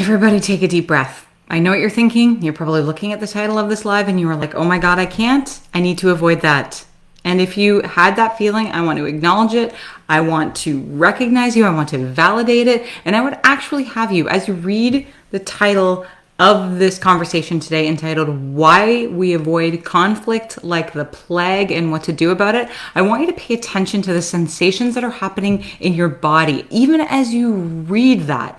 Everybody take a deep breath. I know what you're thinking. You're probably looking at the title of this live and you are like, oh my God, I can't. I need to avoid that. And if you had that feeling, I want to acknowledge it. I want to recognize you. I want to validate it. And I would actually have you, as you read the title of this conversation today entitled Why We Avoid Conflict Like the Plague and What to Do About It, I want you to pay attention to the sensations that are happening in your body. Even as you read that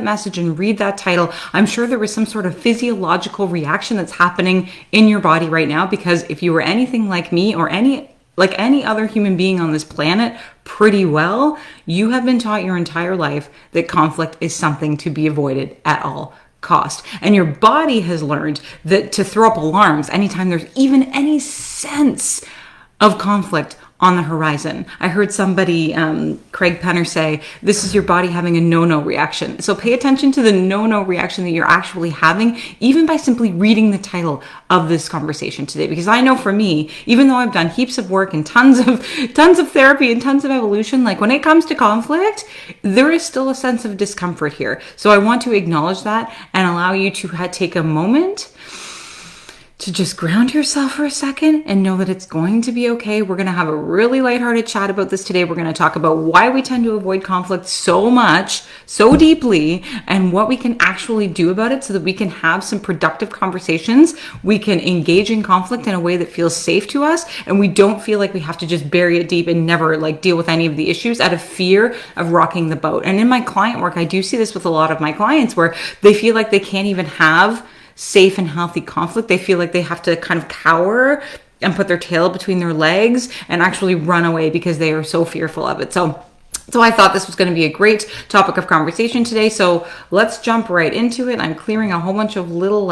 message and read that title, I'm sure there was some sort of physiological reaction that's happening in your body right now, because if you were anything like me or any other human being on this planet pretty well, you have been taught your entire life that conflict is something to be avoided at all cost. And your body has learned that to throw up alarms anytime there's even any sense of conflict on the horizon. I heard somebody, Craig Penner, say, this is your body having a no-no reaction. So pay attention to the no-no reaction that you're actually having, even by simply reading the title of this conversation today. Because I know for me, even though I've done heaps of work and tons of therapy and tons of evolution, like when it comes to conflict, there is still a sense of discomfort here. So I want to acknowledge that and allow you to take a moment to just ground yourself for a second and know that it's going to be okay. We're going to have a really lighthearted chat about this today. We're going to talk about why we tend to avoid conflict so much, so deeply, and what we can actually do about it so that we can have some productive conversations. We can engage in conflict in a way that feels safe to us, and we don't feel like we have to just bury it deep and never deal with any of the issues out of fear of rocking the boat. And in my client work, I do see this with a lot of my clients where they feel like they can't even have safe and healthy conflict. They feel like they have to kind of cower and put their tail between their legs and actually run away because they are so fearful of it. So I thought this was going to be a great topic of conversation today. So let's jump right into it. I'm clearing a whole bunch of little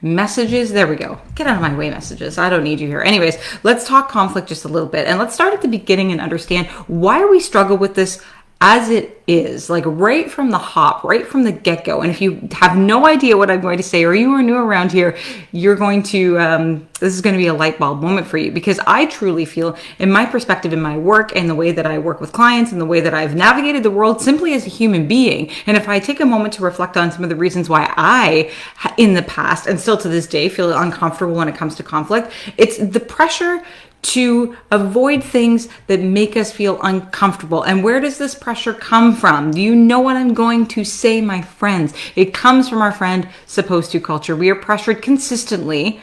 messages. There we go. Get out of my way, messages. I don't need you here. Anyways, let's talk conflict just a little bit. And let's start at the beginning and understand why we struggle with this as it is, right from the hop, right from the get-go. And if you have no idea what I'm going to say, or you are new around here, you're going to, this is going to be a light bulb moment for you, because I truly feel, in my perspective, in my work, and the way that I work with clients, and the way that I've navigated the world simply as a human being, and if I take a moment to reflect on some of the reasons why I, in the past, and still to this day, feel uncomfortable when it comes to conflict, it's the pressure to avoid things that make us feel uncomfortable. And where does this pressure come from? Do you know what I'm going to say, my friends? It comes from our friend supposed to culture. We are pressured consistently,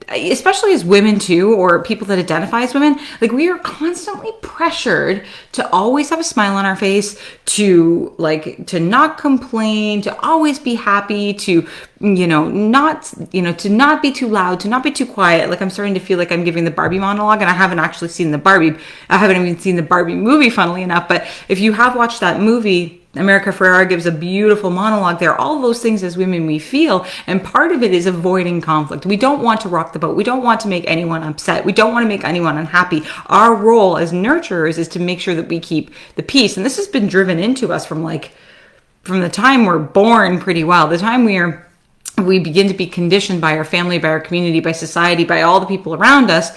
especially as women too, or people that identify as women, we are constantly pressured to always have a smile on our face, to not complain, to always be happy, to not be too loud, to not be too quiet. I'm starting to feel like I'm giving the Barbie monologue, and I haven't actually seen I haven't even seen the Barbie movie, funnily enough. But if you have watched that movie, America Ferrera gives a beautiful monologue there. All those things as women we feel, and part of it is avoiding conflict. We don't want to rock the boat. We don't want to make anyone upset. We don't want to make anyone unhappy. Our role as nurturers is to make sure that we keep the peace. And this has been driven into us from the time we're born pretty well, the time we begin to be conditioned by our family, by our community, by society, by all the people around us.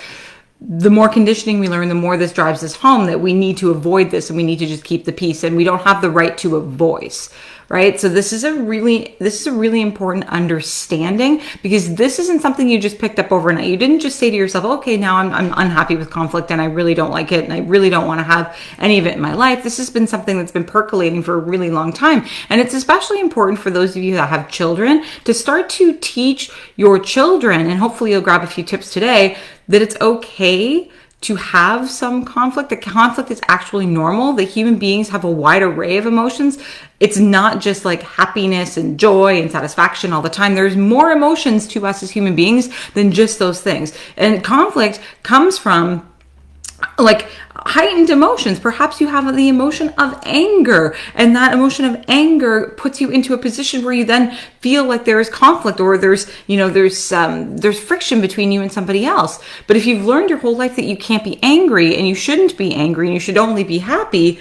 The more conditioning we learn, the more this drives us home that we need to avoid this and we need to just keep the peace, and we don't have the right to a voice, right? So this is a really important understanding, because this isn't something you just picked up overnight. You didn't just say to yourself, okay, now I'm unhappy with conflict and I really don't like it and I really don't want to have any of it in my life. This has been something that's been percolating for a really long time. And it's especially important for those of you that have children to start to teach your children, and hopefully you'll grab a few tips today, that it's okay to have some conflict. That conflict is actually normal. That human beings have a wide array of emotions. It's not just happiness and joy and satisfaction all the time. There's more emotions to us as human beings than just those things. And conflict comes from heightened emotions. Perhaps you have the emotion of anger, and that emotion of anger puts you into a position where you then feel like there is conflict, or there's friction between you and somebody else. But if you've learned your whole life that you can't be angry, and you shouldn't be angry, and you should only be happy,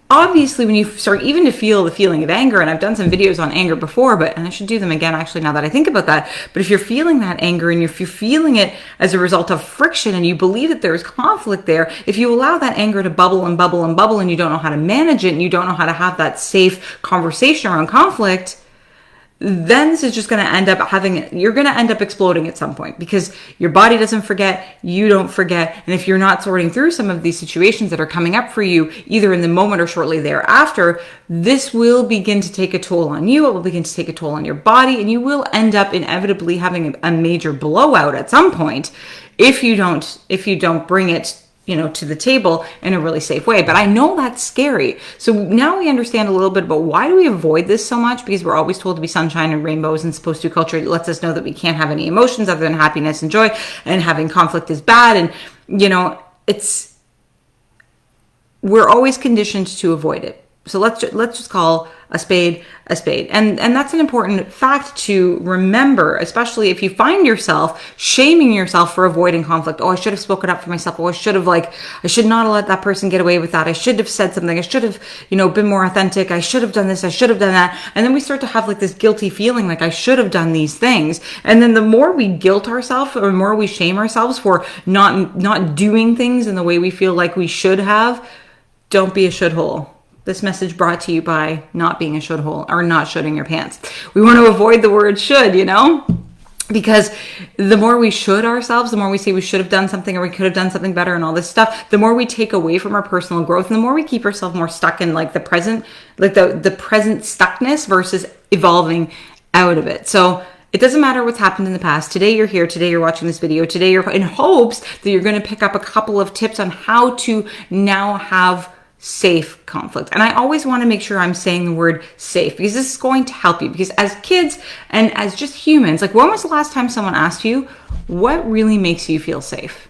obviously when you start even to feel the feeling of anger, and I've done some videos on anger before, and I should do them again actually now that I think about that, but if you're feeling that anger and if you're feeling it as a result of friction and you believe that there's conflict there, if you allow that anger to bubble and bubble and bubble and you don't know how to manage it and you don't know how to have that safe conversation around conflict, then this is just going to end up you're going to end up exploding at some point, because your body doesn't forget, you don't forget. And if you're not sorting through some of these situations that are coming up for you, either in the moment or shortly thereafter, this will begin to take a toll on you. It will begin to take a toll on your body, and you will end up inevitably having a major blowout at some point if you don't bring it to the table in a really safe way. But I know that's scary. So now we understand a little bit about why do we avoid this so much, because we're always told to be sunshine and rainbows, and supposed to culture lets us know that we can't have any emotions other than happiness and joy, and having conflict is bad. And, we're always conditioned to avoid it. So let's just call a spade a spade. And that's an important fact to remember, especially if you find yourself shaming yourself for avoiding conflict. Oh, I should have spoken up for myself. Oh, I should not have let that person get away with that. I should have said something. I should have, been more authentic. I should have done this. I should have done that. And then we start to have like this guilty feeling like I should have done these things. And then the more we guilt ourselves or the more we shame ourselves for not doing things in the way we feel like we should have, don't be a shithole. This message brought to you by not being a shithole or not shoulding your pants. We want to avoid the word should, because the more we should ourselves, the more we say we should have done something or we could have done something better and all this stuff, the more we take away from our personal growth and the more we keep ourselves more stuck in like the present, like the present stuckness versus evolving out of it. So it doesn't matter what's happened in the past. Today you're here. Today you're watching this video. Today you're in hopes that you're going to pick up a couple of tips on how to now have safe conflict. And I always want to make sure I'm saying the word safe because this is going to help you. Because as kids and as just humans, like when was the last time someone asked you, what really makes you feel safe?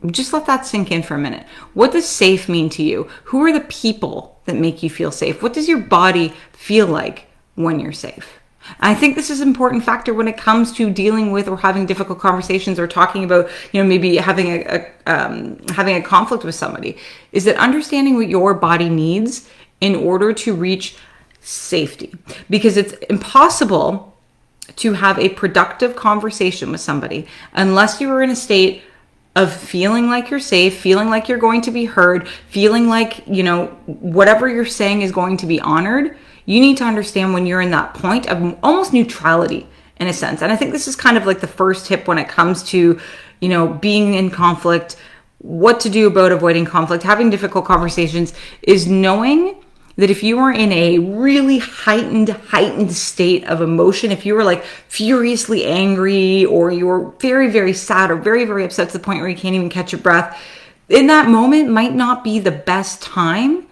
Just let that sink in for a minute. What does safe mean to you? Who are the people that make you feel safe? What does your body feel like when you're safe? I think this is an important factor when it comes to dealing with or having difficult conversations or talking about, maybe having a conflict with somebody, is that understanding what your body needs in order to reach safety. Because it's impossible to have a productive conversation with somebody unless you are in a state of feeling like you're safe, feeling like you're going to be heard, feeling like, whatever you're saying is going to be honored. You need to understand when you're in that point of almost neutrality in a sense. And I think this is kind of like the first tip when it comes to, being in conflict, what to do about avoiding conflict, having difficult conversations, is knowing that if you are in a really heightened state of emotion, if you were like furiously angry or you're very, very sad or very, very upset to the point where you can't even catch your breath, in that moment might not be the best time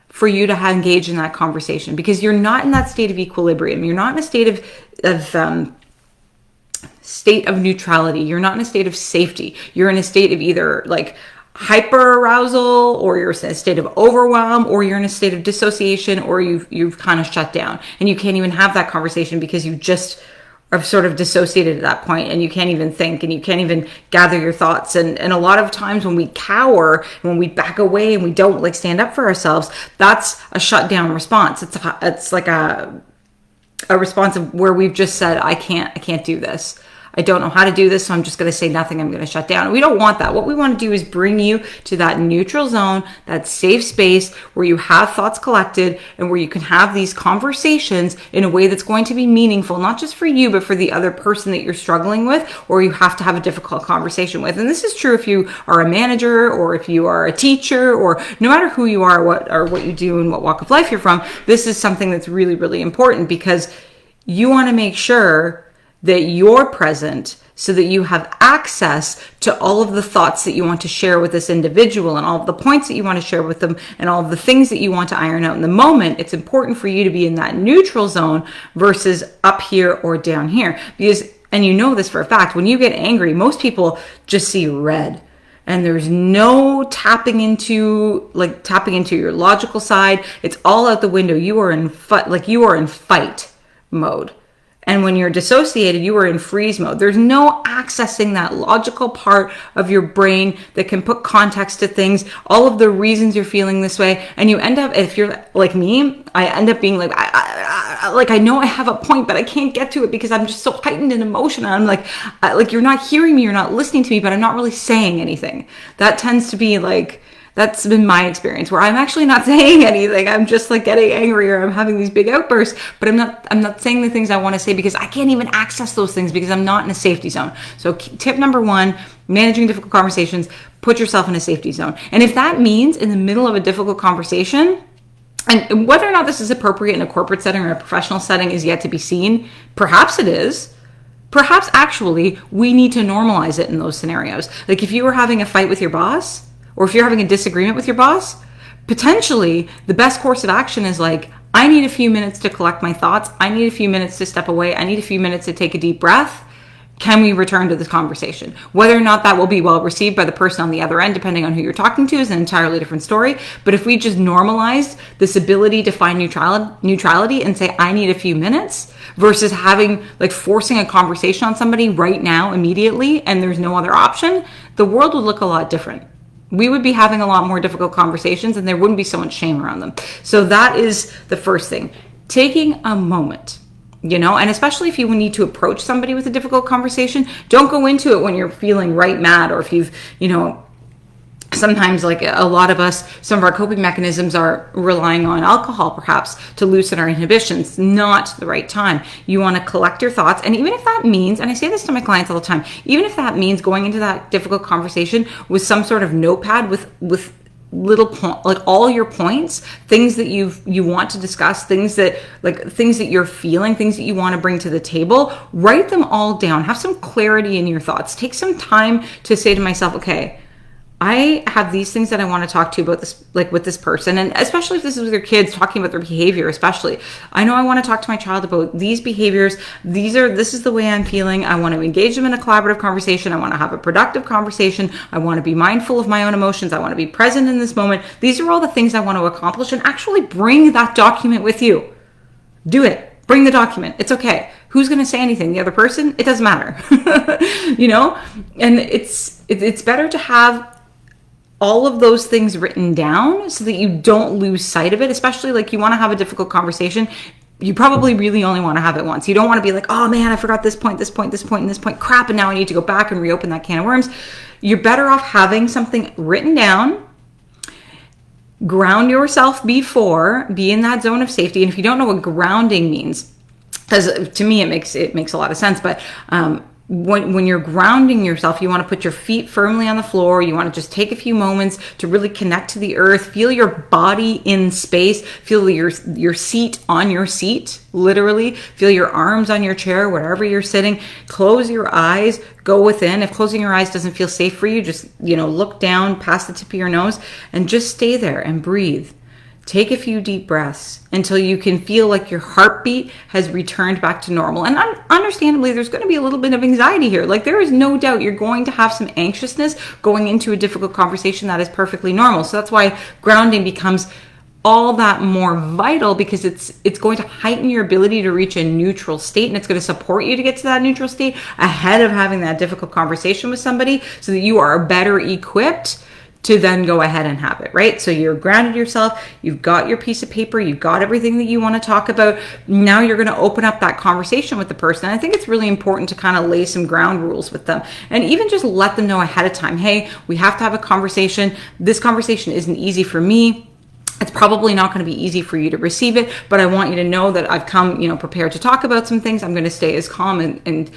for you to engage in that conversation because you're not in that state of equilibrium. You're not in a state of neutrality. You're not in a state of safety. You're in a state of either like hyper arousal, or you're in a state of overwhelm, or you're in a state of dissociation, or you've kind of shut down and you can't even have that conversation because you just are sort of dissociated at that point and you can't even think and you can't even gather your thoughts. And a lot of times when we cower, when we back away and we don't like stand up for ourselves, that's a shutdown response. It's like a response of where we've just said, I can't do this. I don't know how to do this, so I'm just going to say nothing. I'm going to shut down. We don't want that. What we want to do is bring you to that neutral zone, that safe space where you have thoughts collected and where you can have these conversations in a way that's going to be meaningful, not just for you, but for the other person that you're struggling with or you have to have a difficult conversation with. And this is true if you are a manager or if you are a teacher or no matter who you are, what you do and what walk of life you're from. This is something that's really, really important because you want to make sure that you're present so that you have access to all of the thoughts that you want to share with this individual and all of the points that you want to share with them and all of the things that you want to iron out in the moment. It's important for you to be in that neutral zone versus up here or down here. Because, and you know this for a fact, when you get angry, most people just see red. And there's no tapping into your logical side. It's all out the window. You are in fight mode. And when you're dissociated, you are in freeze mode. There's no accessing that logical part of your brain that can put context to things, all of the reasons you're feeling this way. And you end up, if you're like me, I end up being like, I know I have a point, but I can't get to it because I'm just so heightened in emotion. And I'm like you're not hearing me, you're not listening to me, but I'm not really saying anything. That tends to be like That's been my experience, where I'm actually not saying anything. I'm just like getting angry, or I'm having these big outbursts, but I'm not saying the things I want to say because I can't even access those things because I'm not in a safety zone. So tip number 1, managing difficult conversations, put yourself in a safety zone. And if that means in the middle of a difficult conversation, and whether or not this is appropriate in a corporate setting or a professional setting is yet to be seen, perhaps it is. Perhaps actually we need to normalize it in those scenarios. Like if you were having a fight with your boss, or if you're having a disagreement with your boss, potentially the best course of action is like, I need a few minutes to collect my thoughts. I need a few minutes to step away. I need a few minutes to take a deep breath. Can we return to this conversation? Whether or not that will be well received by the person on the other end, depending on who you're talking to, is an entirely different story. But if we just normalized this ability to find neutrality and say, I need a few minutes, versus having like forcing a conversation on somebody right now, immediately, and there's no other option, the world would look a lot different. We would be having a lot more difficult conversations and there wouldn't be so much shame around them. So that is the first thing. Taking a moment, and especially if you need to approach somebody with a difficult conversation, don't go into it when you're feeling right mad, or if you've, sometimes like a lot of us, some of our coping mechanisms are relying on alcohol perhaps to loosen our inhibitions. Not the right time. You want to collect your thoughts. And even if that means, and I say this to my clients all the time, even if that means going into that difficult conversation with some sort of notepad with little like all your points, things that you want to discuss, things that you're feeling, things that you want to bring to the table, write them all down. Have some clarity in your thoughts. Take some time to say to myself, okay, I have these things that I want to talk to you about this, like with this person. And especially if this is with your kids, talking about their behavior, especially. I know I want to talk to my child about these behaviors. This is the way I'm feeling. I want to engage them in a collaborative conversation. I want to have a productive conversation. I want to be mindful of my own emotions. I want to be present in this moment. These are all the things I want to accomplish, and actually bring that document with you. Do it. Bring the document. It's okay. Who's going to say anything? The other person? It doesn't matter. And it's better to have all of those things written down so that you don't lose sight of it, especially like you want to have a difficult conversation. You probably really only want to have it once. You don't want to be like, oh man, I forgot this point, and this point. Crap, and now I need to go back and reopen that can of worms. You're better off having something written down. Ground yourself before, be in that zone of safety. And if you don't know what grounding means, because to me it makes a lot of sense, but when you're grounding yourself, you want to put your feet firmly on the floor. You want to just take a few moments to really connect to the earth, feel your body in space, feel your seat on your seat, literally feel your arms on your chair, wherever you're sitting. Close your eyes, go within. If closing your eyes doesn't feel safe for you, just, look down past the tip of your nose and just stay there and breathe. Take a few deep breaths until you can feel like your heartbeat has returned back to normal. And understandably, there's going to be a little bit of anxiety here. Like, there is no doubt you're going to have some anxiousness going into a difficult conversation. That is perfectly normal. So that's why grounding becomes all that more vital, because it's going to heighten your ability to reach a neutral state, and it's going to support you to get to that neutral state ahead of having that difficult conversation with somebody, so that you are better equipped to then go ahead and have it, right? So you're grounded yourself, you've got your piece of paper, you've got everything that you want to talk about. Now you're going to open up that conversation with the person. And I think it's really important to kind of lay some ground rules with them, and even just let them know ahead of time, hey, we have to have a conversation. This conversation isn't easy for me. It's probably not going to be easy for you to receive it, but I want you to know that I've come, prepared to talk about some things. I'm going to stay as calm and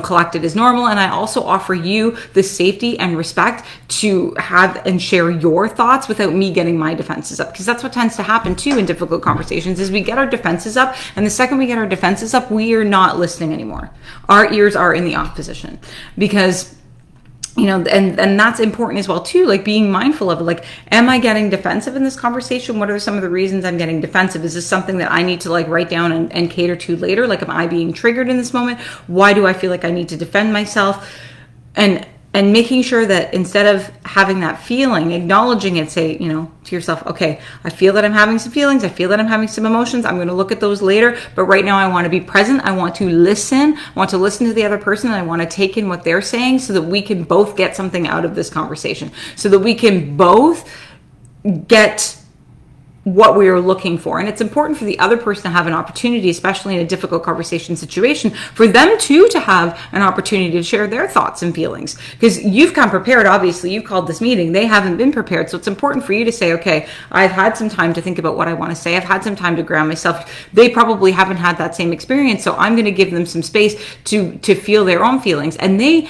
collected as normal. And I also offer you the safety and respect to have and share your thoughts without me getting my defenses up. Because that's what tends to happen too in difficult conversations, is we get our defenses up. And the second we get our defenses up, we are not listening anymore. Our ears are in the off position, because and that's important as well too, like being mindful of it. Like, am I getting defensive in this conversation? What are some of the reasons I'm getting defensive? Is this something that I need to like write down and cater to later? Like, am I being triggered in this moment? Why do I feel like I need to defend myself? And making sure that instead of having that feeling, acknowledging it, say, to yourself, okay, I feel that I'm having some feelings. I feel that I'm having some emotions. I'm going to look at those later. But right now I want to be present. I want to listen. I want to listen to the other person. And I want to take in what they're saying, so that we can both get something out of this conversation, so that we can both get what we are looking for. And it's important for the other person to have an opportunity, especially in a difficult conversation situation, for them too to have an opportunity to share their thoughts and feelings. Because you've come prepared, obviously, you've called this meeting, they haven't been prepared. So it's important for you to say, okay, I've had some time to think about what I want to say. I've had some time to ground myself. They probably haven't had that same experience. So I'm going to give them some space to feel their own feelings. And they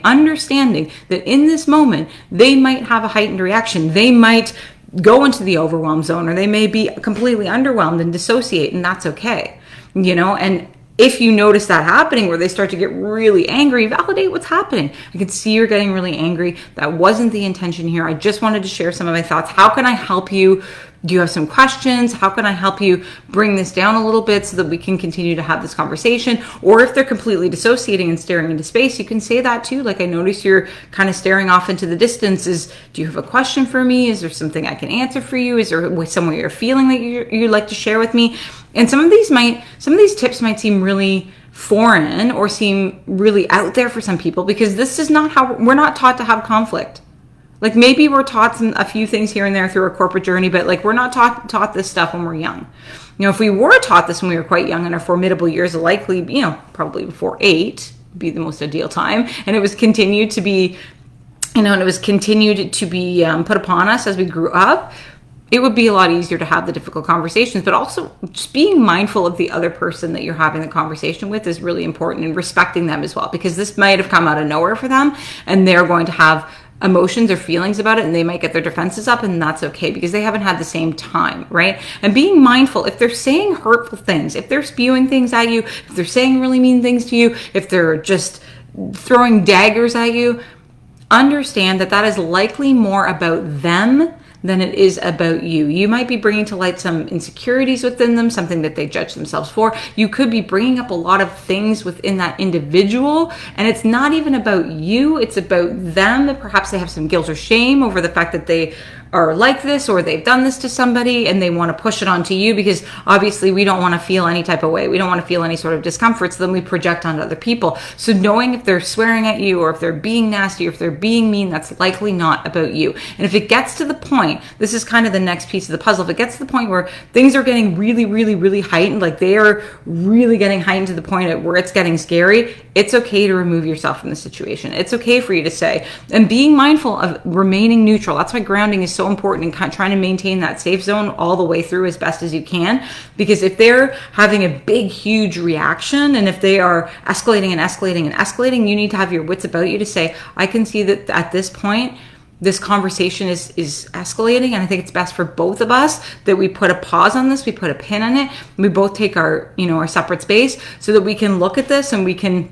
understanding that in this moment, they might have a heightened reaction. They might go into the overwhelm zone, or they may be completely underwhelmed and dissociate, and that's okay. And if you notice that happening where they start to get really angry, validate what's happening. I can see you're getting really angry. That wasn't the intention here. I just wanted to share some of my thoughts. How can I help you? Do you have some questions? How can I help you bring this down a little bit so that we can continue to have this conversation? Or if they're completely dissociating and staring into space, you can say that too. Like, I notice you're kind of staring off into the distance. Do you have a question for me? Is there something I can answer for you? Is there somewhere you're feeling that you'd like to share with me? And some of these tips might seem really foreign or seem really out there for some people, because this is not how we're not taught to have conflict. Like, maybe we're taught a few things here and there through our corporate journey, but like, we're not taught this stuff when we're young. If we were taught this when we were quite young, in our formidable years, likely, probably before 8 would be the most ideal time. And it was continued to be, put upon us as we grew up. It would be a lot easier to have the difficult conversations, but also just being mindful of the other person that you're having the conversation with is really important, and respecting them as well, because this might have come out of nowhere for them, and they're going to have emotions or feelings about it, and they might get their defenses up, and that's okay, because they haven't had the same time, right? And being mindful, if they're saying hurtful things, if they're spewing things at you, if they're saying really mean things to you, if they're just throwing daggers at you, understand that is likely more about them than it is about you. You might be bringing to light some insecurities within them, something that they judge themselves for. You could be bringing up a lot of things within that individual, and it's not even about you, it's about them. That perhaps they have some guilt or shame over the fact that they are like this, or they've done this to somebody, and they want to push it onto you, because obviously we don't want to feel any type of way. We don't want to feel any sort of discomfort, so then we project onto other people. So knowing if they're swearing at you, or if they're being nasty, or if they're being mean, that's likely not about you. And if it gets to the point, this is kind of the next piece of the puzzle, if it gets to the point where things are getting really, really, really heightened, like they are really getting heightened to the point at where it's getting scary, it's okay to remove yourself from the situation. It's okay for you to say, and being mindful of remaining neutral. That's why grounding is so important, and trying to maintain that safe zone all the way through as best as you can. Because if they're having a big, huge reaction, and if they are escalating and escalating and escalating, you need to have your wits about you to say, I can see that at this point, this conversation is escalating, and I think it's best for both of us that we put a pause on this, we put a pin on it, we both take our separate space, so that we can look at this and we can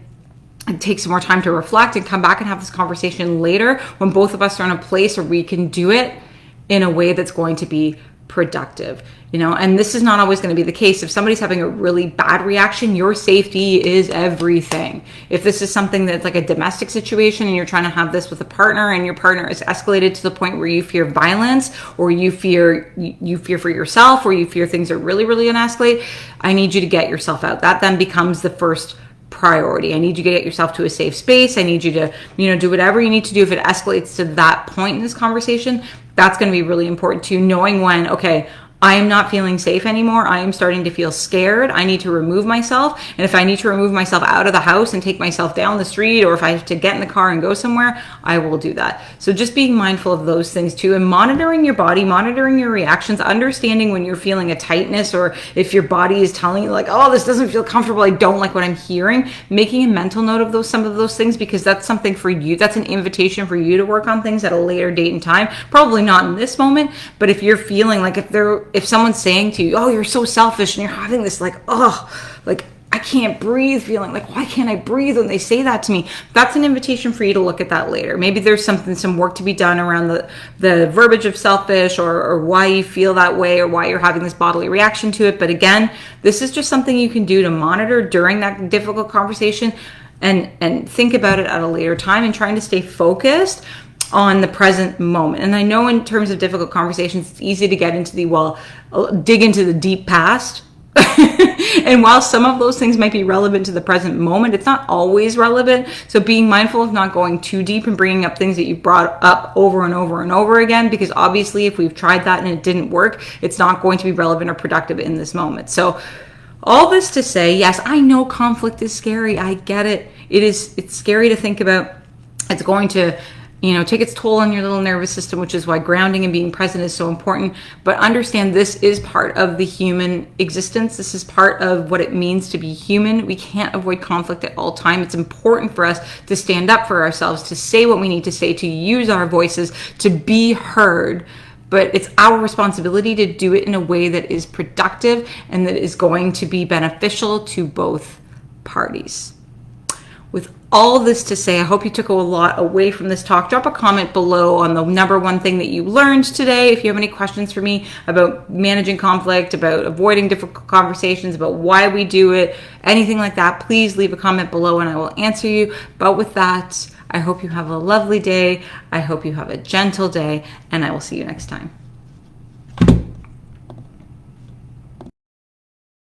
take some more time to reflect and come back and have this conversation later, when both of us are in a place where we can do it in a way that's going to be productive. And this is not always going to be the case. If somebody's having a really bad reaction, your safety is everything. If this is something that's like a domestic situation, and you're trying to have this with a partner, and your partner is escalated to the point where you fear violence, or you fear for yourself, or you fear things are really, really going to escalate, I need you to get yourself out. That then becomes the first priority. I need you to get yourself to a safe space. I need you to, do whatever you need to do. If it escalates to that point in this conversation, that's going to be really important too. Knowing when, okay, I am not feeling safe anymore. I am starting to feel scared. I need to remove myself. And if I need to remove myself out of the house and take myself down the street, or if I have to get in the car and go somewhere, I will do that. So just being mindful of those things too, and monitoring your body, monitoring your reactions, understanding when you're feeling a tightness, or if your body is telling you like, oh, this doesn't feel comfortable, I don't like what I'm hearing, making a mental note of some of those things, because that's something for you. That's an invitation for you to work on things at a later date and time. Probably not in this moment, but if you're feeling like, if someone's saying to you, oh, you're so selfish, and you're having this like, oh, like I can't breathe feeling, like, why can't I breathe when they say that to me? That's an invitation for you to look at that later. Maybe there's some work to be done around the verbiage of selfish, or why you feel that way, or why you're having this bodily reaction to it. But again, this is just something you can do to monitor during that difficult conversation, and think about it at a later time, and trying to stay focused on the present moment. And I know in terms of difficult conversations, it's easy to get into dig into the deep past, And while some of those things might be relevant to the present moment, it's not always relevant. So being mindful of not going too deep and bringing up things that you brought up over and over and over again, because obviously if we've tried that and it didn't work, it's not going to be relevant or productive in this moment. So all this to say, yes, I know conflict is scary. I get it. It's scary to think about. It's going to, take its toll on your little nervous system, which is why grounding and being present is so important. But understand this is part of the human existence. This is part of what it means to be human. We can't avoid conflict at all time. It's important for us to stand up for ourselves, to say what we need to say, to use our voices, to be heard. But it's our responsibility to do it in a way that is productive and that is going to be beneficial to both parties. With all this to say, I hope you took a lot away from this talk. Drop a comment below on the number one thing that you learned today. If you have any questions for me about managing conflict, about avoiding difficult conversations, about why we do it, anything like that, please leave a comment below and I will answer you. But with that, I hope you have a lovely day. I hope you have a gentle day, and I will see you next time.